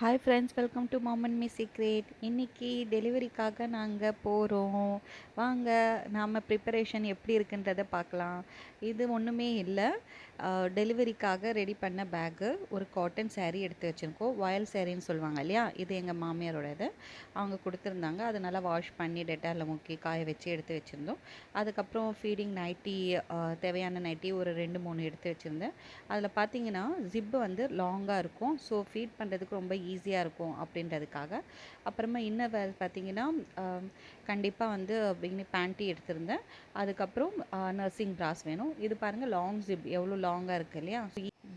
Hi friends, welcome to mom and me secret. இன்றைக்கி டெலிவரிக்காக நாங்கள் போகிறோம். வாங்க நாம் ப்ரிப்பரேஷன் எப்படி இருக்குன்றதை பார்க்கலாம். இது ஒன்றுமே இல்லை, டெலிவரிக்காக ரெடி பண்ண பேக்கு, ஒரு காட்டன் saree எடுத்து வச்சுருக்கோம். வாயில் சேரீன்னு சொல்லுவாங்க இல்லையா, இது எங்கள் மாமியாரோடது. அவங்க கொடுத்துருந்தாங்க. அதை நல்லா வாஷ் பண்ணி டெட்டாலில் முக்கி காய வச்சு எடுத்து வச்சுருந்தோம். அதுக்கப்புறம் ஃபீடிங் நைட்டி, தேவையான நைட்டி ஒரு 2-3 எடுத்து வச்சுருந்தேன். அதில் பார்த்தீங்கன்னா ஜிப்பு வந்து லாங்காக இருக்கும். ஸோ ஃபீட் பண்ணுறதுக்கு ரொம்ப ஈஸியாக இருக்கும் அப்படின்றதுக்காக. அப்புறமா இன்னர் வேர் பார்த்தீங்கன்னா கண்டிப்பாக வந்து பிகினி பேண்ட்டி எடுத்திருந்தேன். அதுக்கப்புறம் நர்சிங் ப்ராஸ் வேணும். இது பாருங்கள், லாங் ஜிப் எவ்வளோ லாங்காக இருக்குது இல்லையா.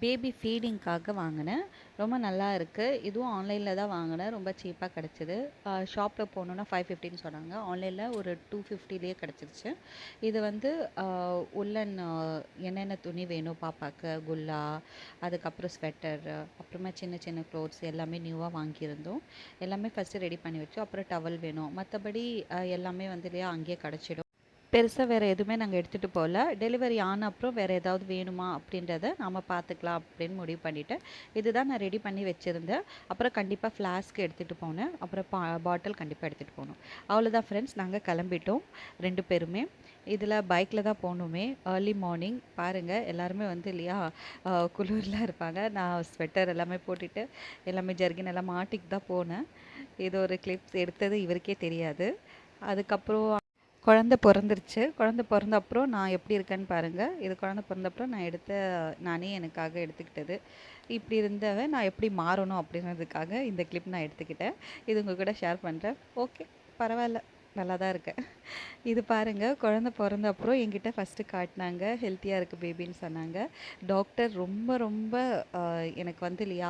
பேபி ஃபீடிங்க்காக வாங்கினேன். ரொம்ப நல்லா இருக்குது. இதுவும் ஆன்லைனில் தான் வாங்கினேன். ரொம்ப சீப்பாக கிடச்சிது. ஷாப்பில் போனோன்னா 550ன்னு சொன்னாங்க. ஆன்லைனில் ஒரு 250லேயே கிடச்சிருச்சு. இது வந்து உள்ளன் என்னென்ன துணி வேணும் பாப்பாவுக்கு, குல்லா, அதுக்கப்புறம் ஸ்வெட்டர், அப்புறமா சின்ன சின்ன க்ளோத்ஸ் எல்லாமே நியூவாக வாங்கியிருந்தோம். எல்லாமே ஃபஸ்ட்டு ரெடி பண்ணி வச்சோம். அப்புறம் டவல் வேணும். மற்றபடி எல்லாமே வந்து இல்லையா அங்கேயே கிடச்சிடும். பெருசாக வேறு எதுவுமே நாங்கள் எடுத்துகிட்டு போகல. டெலிவரி ஆன அப்புறம் வேறு ஏதாவது வேணுமா அப்படின்றத நாம் பார்த்துக்கலாம் அப்படின்னு முடிவு பண்ணிவிட்டேன். இதுதான் நான் ரெடி பண்ணி வச்சுருந்தேன். அப்புறம் கண்டிப்பாக ஃப்ளாஸ்க் எடுத்துகிட்டு போனேன். அப்புறம் பாட்டில் கண்டிப்பாக எடுத்துகிட்டு போகணும். அவ்வளோதான் ஃப்ரெண்ட்ஸ், நாங்கள் கிளம்பிட்டோம் 2 பேருமே. இதில் பைக்கில் தான் போகணுமே. ஏர்லி மார்னிங் பாருங்கள், எல்லாருமே வந்து இல்லையா குளிரில் இருப்பாங்க. நான் ஸ்வெட்டர் எல்லாமே போட்டுட்டு எல்லாமே ஜர்கின் எல்லாம் மாட்டிட்டு தான் போனேன். இது ஒரு கிளிப்ஸ் எடுத்தது இவருக்கே தெரியாது. அதுக்கப்புறம் குழந்த பிறந்துருச்சு. குழந்த பிறந்த அப்புறம் நான் எப்படி இருக்கேன்னு பாருங்கள். இது குழந்த பிறந்த அப்புறம் நான் நானே எனக்காக எடுத்துக்கிட்டது. இப்படி இருந்தவன் நான் எப்படி மாறணும் அப்படின்றதுக்காக இந்த கிளிப் நான் எடுத்துக்கிட்டேன். இது உங்கள் கூட ஷேர் பண்ணுறேன். ஓகே, பரவாயில்ல, நல்லா தான் இருக்கேன். இது பாருங்கள், குழந்த பிறந்த அப்புறம் என்கிட்ட ஃபஸ்ட்டு காட்டினாங்க. ஹெல்த்தியாக இருக்குது பேபின்னு சொன்னாங்க. டாக்டர் ரொம்ப ரொம்ப எனக்கு வந்து இல்லையா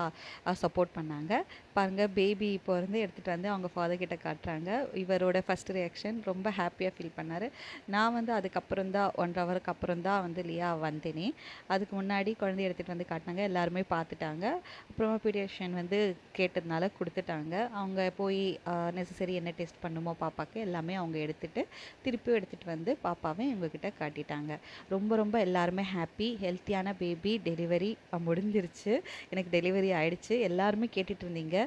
சப்போர்ட் பண்ணாங்க. பாருங்கள், பேபி பிறந்து எடுத்துகிட்டு வந்து அவங்க ஃபாதர் கிட்ட காட்டுறாங்க. இவரோட ஃபஸ்ட் ரியாக்ஷன் ரொம்ப ஹாப்பியாக ஃபீல் பண்ணார். நான் வந்து அதுக்கப்புறம் தான் 1 ஹவருக்கு அப்புறம் தான் வந்து இல்லையா வந்தேனே. அதுக்கு முன்னாடி குழந்தைய எடுத்துகிட்டு வந்து காட்டினாங்க. எல்லாருமே பார்த்துட்டாங்க. அப்புறமா பீடியாட்ரிஷியன் வந்து கேட்டதுனால கொடுத்துட்டாங்க. அவங்க போய் நெசசரி என்ன டெஸ்ட் பண்ணுமோ பாப்பாவுக்கு எல்லாமே அவங்க எடுத்துகிட்டு திருப்பியும் எடுத்துகிட்டு வந்து பாப்பாவை எங்ககிட்ட காட்டிட்டாங்க. ரொம்ப ரொம்ப எல்லாருமே ஹாப்பி. ஹெல்த்தியான பேபி டெலிவரி முடிஞ்சிருச்சு. எனக்கு டெலிவரி ஆகிடுச்சு. எல்லாருமே கேட்டுட்டு இருந்தீங்க,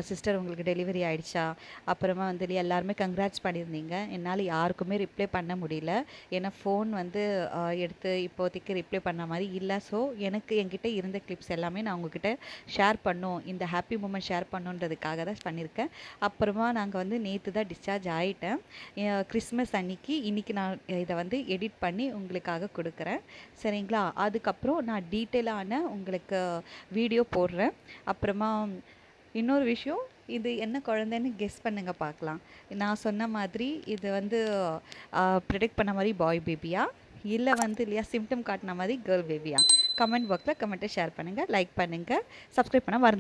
சிஸ்டர் உங்களுக்கு டெலிவரி ஆகிடுச்சா, அப்புறமா வந்து எல்லாருமே கங்க்ராட்ஸ் பண்ணியிருந்தீங்க. என்னால் யாருக்குமே ரிப்ளை பண்ண முடியல. ஏன்னா ஃபோன் வந்து எடுத்து இப்போதைக்கு ரிப்ளை பண்ண மாதிரி இல்லை. ஸோ எனக்கு என்கிட்ட இருந்த கிளிப்ஸ் எல்லாமே நான் உங்ககிட்ட ஷேர் பண்ணோம், இந்த ஹாப்பி மூமெண்ட் ஷேர் பண்ணுன்றதுக்காக தான் பண்ணியிருக்கேன். அப்புறமா நாங்கள் வந்து நேற்று தான் டிஸ்சார்ஜ் ஆகிட்டேன். கிறிஸ்மஸ் அன்னைக்கு இன்றைக்கி நான் இதை வந்து எடிட் பண்ணி உங்களுக்காக கொடுக்குறேன், சரிங்களா. அதுக்கப்புறம் நான் டீட்டெயிலான உங்களுக்கு வீடியோ போடுறேன். அப்புறமா இன்னொரு விஷயம், இது என்ன குழந்தைன்னு கெஸ் பண்ணுங்க பார்க்கலாம். நான் சொன்ன மாதிரி இது வந்து ப்ரெடிக்ட் பண்ண மாதிரி பாய் பேபியா, இல்லை வந்து இல்லையா சிம்டம் காட்டின மாதிரி கேர்ள் பேபியா? கமெண்ட் பாக்ஸில் கமெண்ட்டை ஷேர் பண்ணுங்கள், லைக் பண்ணுங்கள், சப்ஸ்கிரைப் பண்ண மறந்து